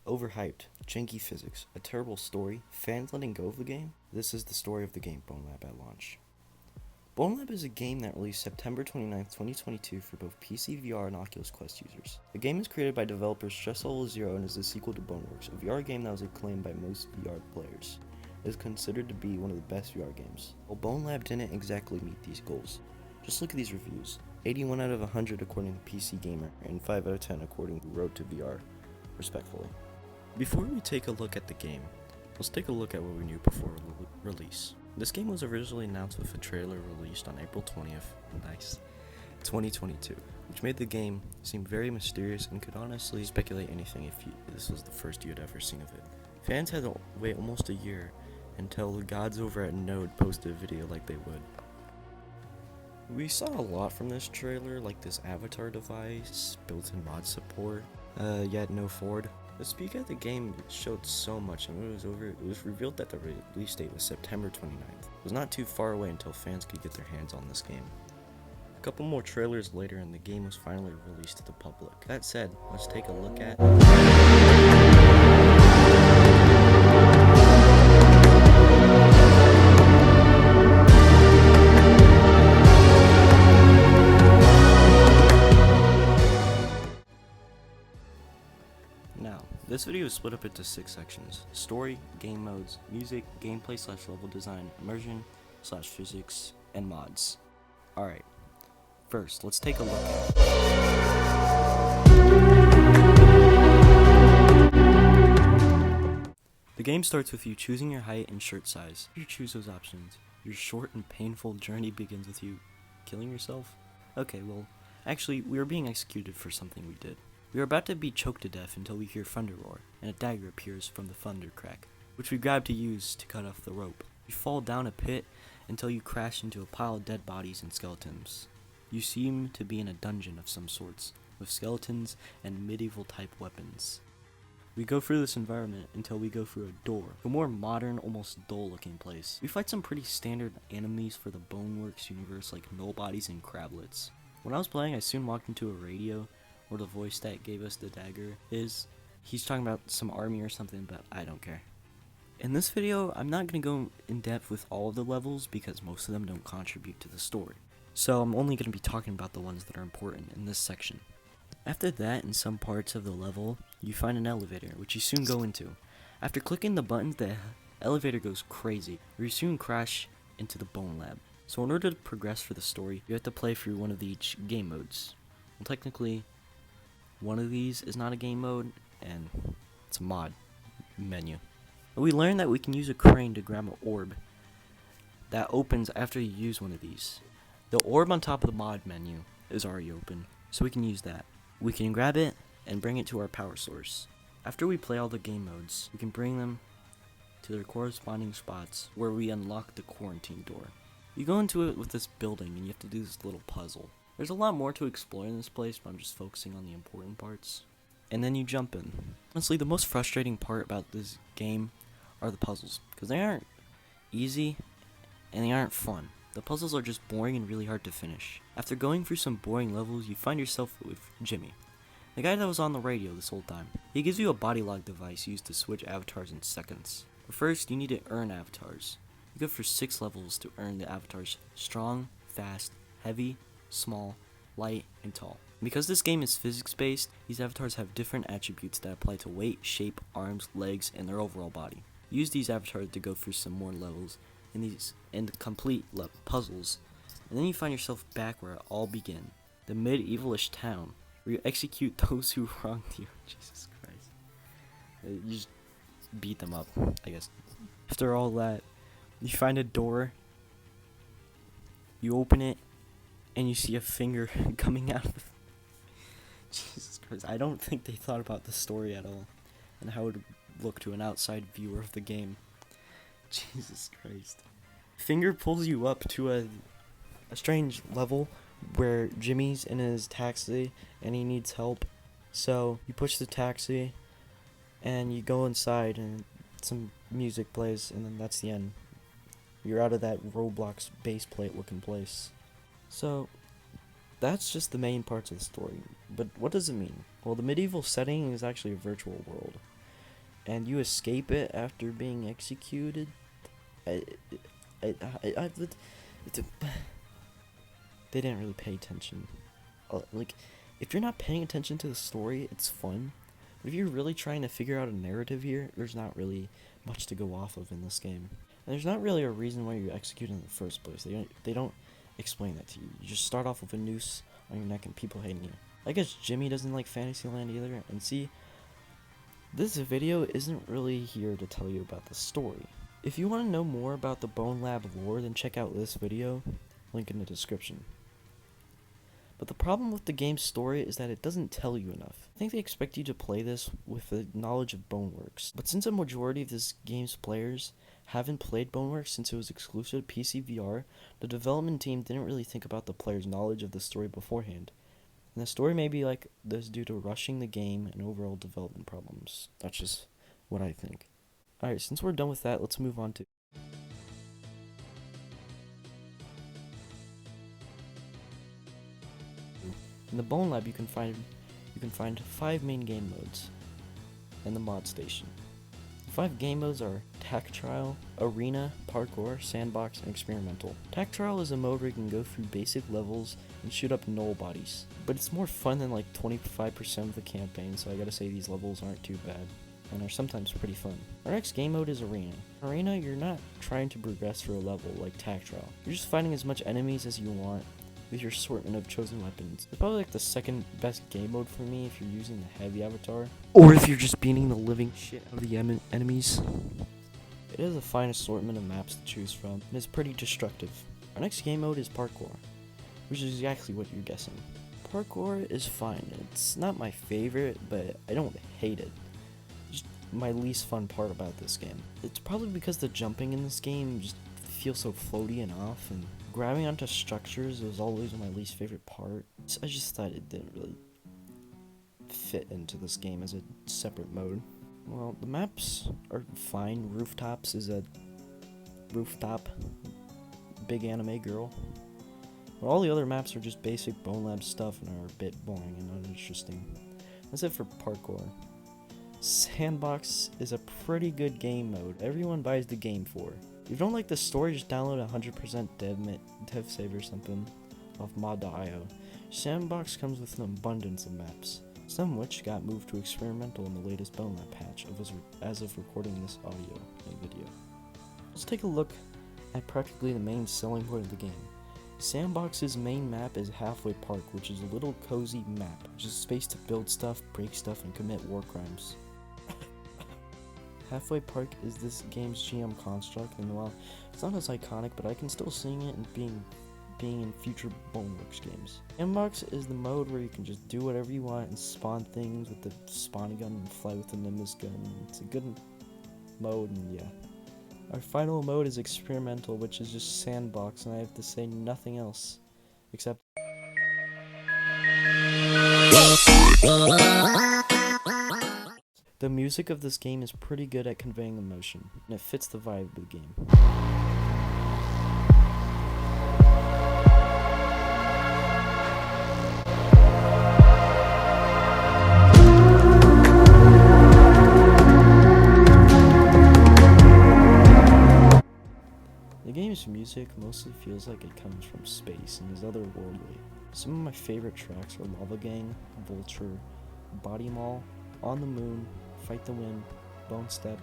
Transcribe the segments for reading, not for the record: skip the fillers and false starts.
Overhyped, janky physics, a terrible story, fans letting go of the game? This is the story of the game Bonelab at launch. Bonelab is a game that released September 29, 2022 for both PC VR and Oculus Quest users. The game is created by developers Stress Level Zero and is the sequel to Boneworks, a VR game that was acclaimed by most VR players. It is considered to be one of the best VR games. Well, Bonelab didn't exactly meet these goals. Just look at these reviews. 81 out of 100 according to PC Gamer, and 5 out of 10 according to Road to VR, respectfully. Before we take a look at the game, let's take a look at what we knew before release. This game was originally announced with a trailer released on April 20th, 2022, which made the game seem very mysterious and could honestly speculate anything if this was the first you had ever seen of it. Fans had to wait almost a year until the gods over at Node posted a video like they would. We saw a lot from this trailer, like this avatar device, built-in mod support, yet no Ford. The speak at the game showed so much, and when it was over, it was revealed that the release date was September 29th. It was not too far away until fans could get their hands on this game. A couple more trailers later, and the game was finally released to the public. That said, let's take a look at Now, this video is split up into 6 sections: story, game modes, music, gameplay / level design, immersion / physics, and mods. Alright, first, let's take a look at the game starts with you choosing your height and shirt size. If you choose those options, your short and painful journey begins with you killing yourself. Okay, well, actually, we were being executed for something we did. We are about to be choked to death until we hear thunder roar, and a dagger appears from the thunder crack, which we grab to use to cut off the rope. You fall down a pit until you crash into a pile of dead bodies and skeletons. You seem to be in a dungeon of some sorts, with skeletons and medieval type weapons. We go through this environment until we go through a door, a more modern, almost dull looking place. We fight some pretty standard enemies for the Boneworks universe like nullbodies and crablets. When I was playing, I soon walked into a radio where the voice that gave us the dagger is. He's talking about some army or something, but I don't care. In this video, I'm not going to go in depth with all of the levels because most of them don't contribute to the story. So I'm only going to be talking about the ones that are important in this section. After that, in some parts of the level, you find an elevator, which you soon go into. After clicking the buttons, the elevator goes crazy, where you soon crash into the Bonelab. So in order to progress for the story, you have to play through one of each game modes. Well, technically, one of these is not a game mode, and it's a mod menu. But we learned that we can use a crane to grab an orb that opens after you use one of these. The orb on top of the mod menu is already open, so we can use that. We can grab it and bring it to our power source. After we play all the game modes, we can bring them to their corresponding spots where we unlock the quarantine door. You go into it with this building and you have to do this little puzzle. There's a lot more to explore in this place, but I'm just focusing on the important parts. And then you jump in. Honestly, the most frustrating part about this game are the puzzles, because they aren't easy and they aren't fun. The puzzles are just boring and really hard to finish. After going through some boring levels, you find yourself with Jimmy, the guy that was on the radio this whole time. He gives you a body lock device used to switch avatars in seconds. But first, you need to earn avatars. You go for 6 levels to earn the avatars strong, fast, heavy, small, light, and tall. Because this game is physics-based, these avatars have different attributes that apply to weight, shape, arms, legs, and their overall body. Use these avatars to go through some more levels and complete puzzles, and then you find yourself back where it all began, the medievalish town, where you execute those who wronged you. Jesus Christ. You just beat them up, I guess. After all that, you find a door, you open it, and you see a finger coming out of it. Jesus Christ, I don't think they thought about the story at all, and how it would look to an outside viewer of the game. Jesus Christ. Finger pulls you up to a strange level where Jimmy's in his taxi and he needs help. So you push the taxi and you go inside and some music plays, and then that's the end. You're out of that Roblox base plate looking place. So that's just the main parts of the story. But what does it mean? Well, the medieval setting is actually a virtual world. and you escape it after being executed. I, I, I it's a, they didn't really pay attention. Like, if you're not paying attention to the story, it's fun. But if you're really trying to figure out a narrative here, there's not really much to go off of in this game. And there's not really a reason why you're executed in the first place. They don't explain that to you. You just start off with a noose on your neck and people hating you. I guess Jimmy doesn't like Fantasyland either. And see, this video isn't really here to tell you about the story. If you want to know more about the Bonelab lore, then check out this video, link in the description. But the problem with the game's story is that it doesn't tell you enough. I think they expect you to play this with the knowledge of Boneworks. But since a majority of this game's players haven't played Boneworks since it was exclusive to PC VR, the development team didn't really think about the player's knowledge of the story beforehand. And the story may be like this due to rushing the game and overall development problems. That's just what I think. Alright, since we're done with that, let's move on to... In the Bonelab, you can find 5 main game modes and the mod station. The 5 game modes are Tech Trial, Arena, Parkour, Sandbox, and Experimental. Tech Trial is a mode where you can go through basic levels and shoot up null bodies, but it's more fun than like 25% of the campaign, so I gotta say these levels aren't too bad and are sometimes pretty fun. Our next game mode is Arena. Arena, you're not trying to progress through a level like Tech Trial. You're just fighting as much enemies as you want with your assortment of chosen weapons. It's probably like the second best game mode for me if you're using the heavy avatar, or if you're just beating the living shit out of the enemies. It has a fine assortment of maps to choose from, and it's pretty destructive. Our next game mode is Parkour, which is exactly what you're guessing. Parkour is fine. It's not my favorite, but I don't hate it. Just my least fun part about this game. It's probably because the jumping in this game just feels so floaty and off, and grabbing onto structures was always my least favorite part. I just thought it didn't really fit into this game as a separate mode. Well, the maps are fine. Rooftops is a rooftop, big anime girl. But all the other maps are just basic Bonelab stuff and are a bit boring and uninteresting. That's it for Parkour. Sandbox is a pretty good game mode. Everyone buys the game for. If you don't like the story, just download 100% dev save or something off mod.io. Sandbox comes with an abundance of maps, some of which got moved to experimental in the latest Bonelab patch as of recording this audio and video. Let's take a look at practically the main selling point of the game. Sandbox's main map is Halfway Park, which is a little cozy map, which is a space to build stuff, break stuff, and commit war crimes. Halfway Park is this game's GM construct, and while it's not as iconic, but I can still sing it and being in future Boneworks games. Sandbox is the mode where you can just do whatever you want and spawn things with the spawn gun and fly with the Nimbus gun. It's a good mode, and yeah. Our final mode is Experimental, which is just Sandbox, and I have to say nothing else except... The music of this game is pretty good at conveying emotion, and it fits the vibe of the game. The game's music mostly feels like it comes from space and is otherworldly. Some of my favorite tracks are Lava Gang, Vulture, Body Mall, On the Moon, Fight the Wind, Bone Step,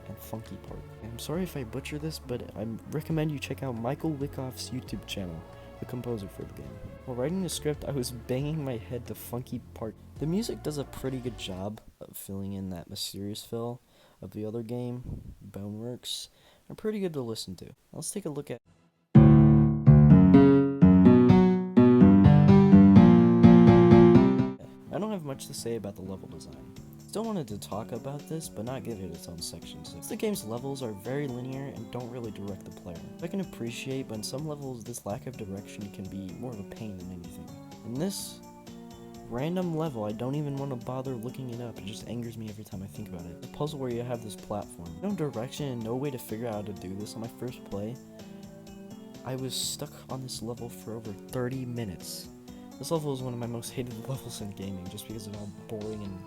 and Funky Park. I'm sorry if I butcher this, but I recommend you check out Michael Wickoff's YouTube channel, the composer for the game. While writing the script, I was banging my head to Funky Park. The music does a pretty good job of filling in that mysterious feel of the other game, Boneworks, and pretty good to listen to. Let's take a look at... I don't have much to say about the level design. Still wanted to talk about this, but not give it its own sections. The game's levels are very linear and don't really direct the player. I can appreciate, but in some levels, this lack of direction can be more of a pain than anything. In this random level, I don't even want to bother looking it up. It just angers me every time I think about it. It's a puzzle where you have this platform. No direction and no way to figure out how to do this. On my first play, I was stuck on this level for over 30 minutes. This level is one of my most hated levels in gaming, just because of how boring and...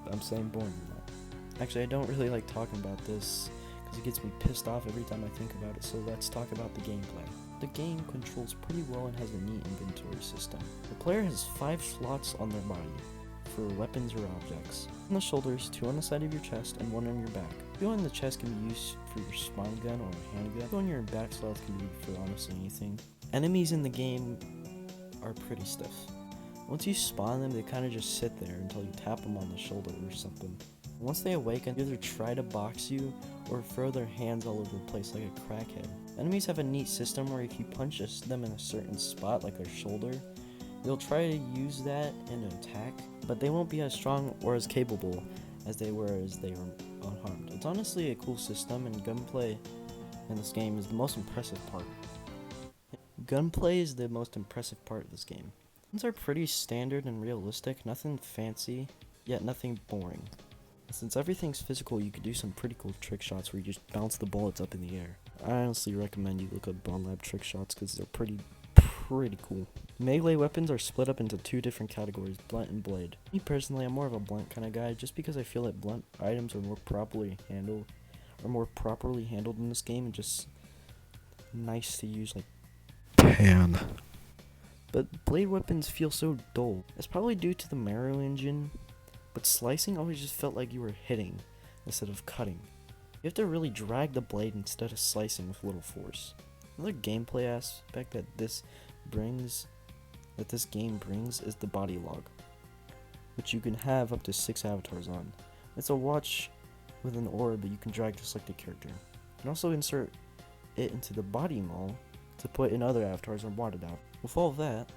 I'm saying boring a lot. Actually, I don't really like talking about this because it gets me pissed off every time I think about it, so let's talk about the gameplay. The game controls pretty well and has a neat inventory system. The player has 5 slots on their body for weapons or objects. On the shoulders, 2 on the side of your chest, and 1 on your back. 2 on the chest can be used for your spine gun or handgun. 2 on your back slots can be for honestly anything. Enemies in the game are pretty stiff. Once you spawn them, they kind of just sit there until you tap them on the shoulder or something. Once they awaken, they either try to box you or throw their hands all over the place like a crackhead. Enemies have a neat system where if you punch them in a certain spot, like their shoulder, they'll try to use that in an attack, but they won't be as strong or as capable as they were unharmed. It's honestly a cool system, and gunplay in this game is the most impressive part. Gunplay is the most impressive part of this game. Guns are pretty standard and realistic, nothing fancy, yet nothing boring. Since everything's physical, you could do some pretty cool trick shots where you just bounce the bullets up in the air. I honestly recommend you look up Bonelab trick shots because they're pretty cool. Melee weapons are split up into 2 different categories, blunt and blade. Me personally, I'm more of a blunt kind of guy, just because I feel that blunt items are more properly handled in this game, and just nice to use like pan. But blade weapons feel so dull. It's probably due to the Marrow engine, but slicing always just felt like you were hitting instead of cutting. You have to really drag the blade instead of slicing with little force. Another gameplay aspect that this game brings is the body log, which you can have up to 6 avatars on. It's a watch with an orb that you can drag to select a character. You can also insert it into the body mall to put in other avatars or mod it out. With all of that,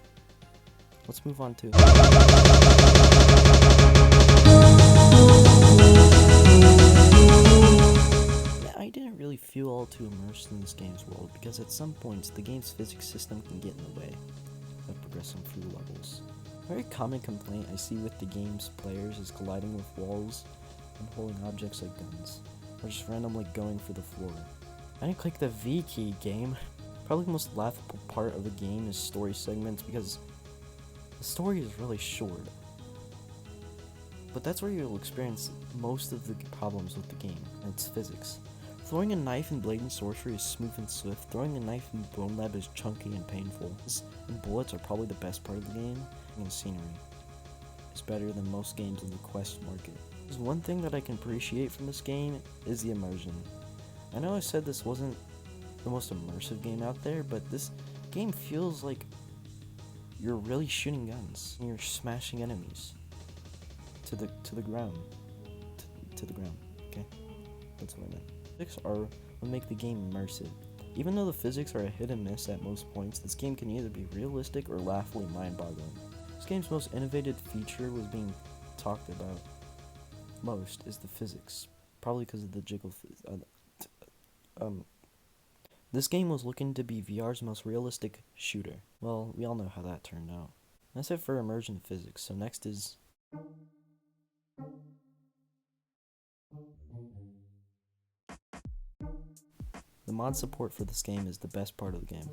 let's move on to I didn't really feel all too immersed in this game's world because at some points the game's physics system can get in the way of progressing through levels. A very common complaint I see with the game's players is colliding with walls and holding objects like guns, or just randomly going for the floor. I didn't click the V key, game. Probably the most laughable part of the game is story segments because the story is really short. But that's where you'll experience most of the problems with the game, and its physics. Throwing a knife in Blade and Sorcery is smooth and swift. Throwing a knife in Bonelab is chunky and painful. And bullets are probably the best part of the game, and the scenery is better than most games in the quest market. There's one thing that I can appreciate from this game is the immersion. I know I said this wasn't the most immersive game out there, but this game feels like you're really shooting guns and you're smashing enemies to the ground. To the ground, okay? That's what I meant. Physics are what make the game immersive. Even though the physics are a hit and miss at most points, this game can either be realistic or laughably mind-boggling. This game's most innovative feature was being talked about most is the physics, probably because of the jiggle. This game was looking to be VR's most realistic shooter. Well, we all know how that turned out. That's it for immersion physics, so next is the mod support for this game is the best part of the game.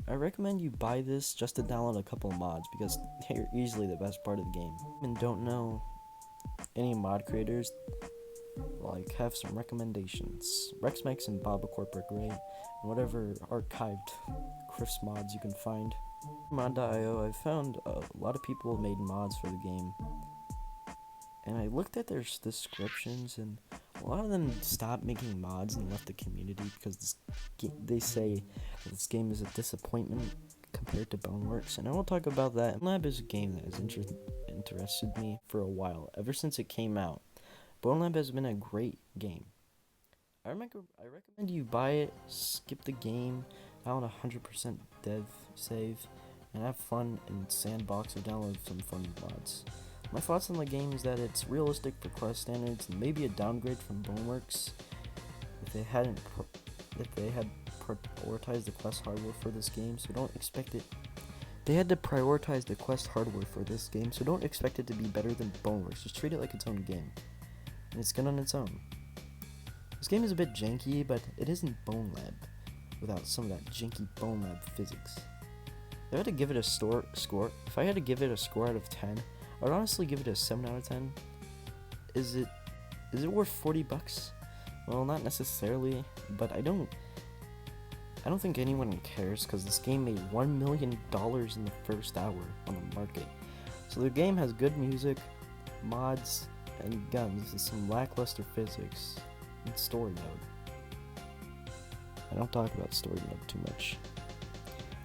I recommend you buy this just to download a couple of mods because they're easily the best part of the game. And don't know any mod creators, like, have some recommendations. RexMax and BabaCorp are great, and whatever archived Chris mods you can find. Mod.io, I found a lot of people made mods for the game, and I looked at their descriptions, and a lot of them stopped making mods and left the community because they say that this game is a disappointment compared to Boneworks, and I will talk about that. Bonelab is a game that has interested me for a while, ever since it came out. Bonelab has been a great game. I recommend you buy it, skip the game, download 100% dev save, and have fun in Sandbox or download some fun mods. My thoughts on the game is that it's realistic for quest standards and maybe a downgrade from Boneworks if they had prioritized the quest hardware for this game, so don't expect it. They had to prioritize the quest hardware for this game, so don't expect it to be better than Boneworks. Just treat it like its own game. And it's good on its own. This game is a bit janky, but it isn't Bonelab without some of that janky Bonelab physics. If I had to give it a score out of 10, I would honestly give it a 7 out of 10. Is it Is it worth 40 bucks? Well, not necessarily, but I don't think anyone cares because this game made $1 million in the first hour on the market. So the game has good music, mods, and guns, and some lackluster physics and story mode. I don't talk about story mode too much.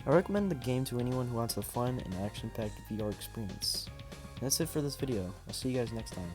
I recommend the game to anyone who wants a fun and action-packed VR experience. And that's it for this video. I'll see you guys next time.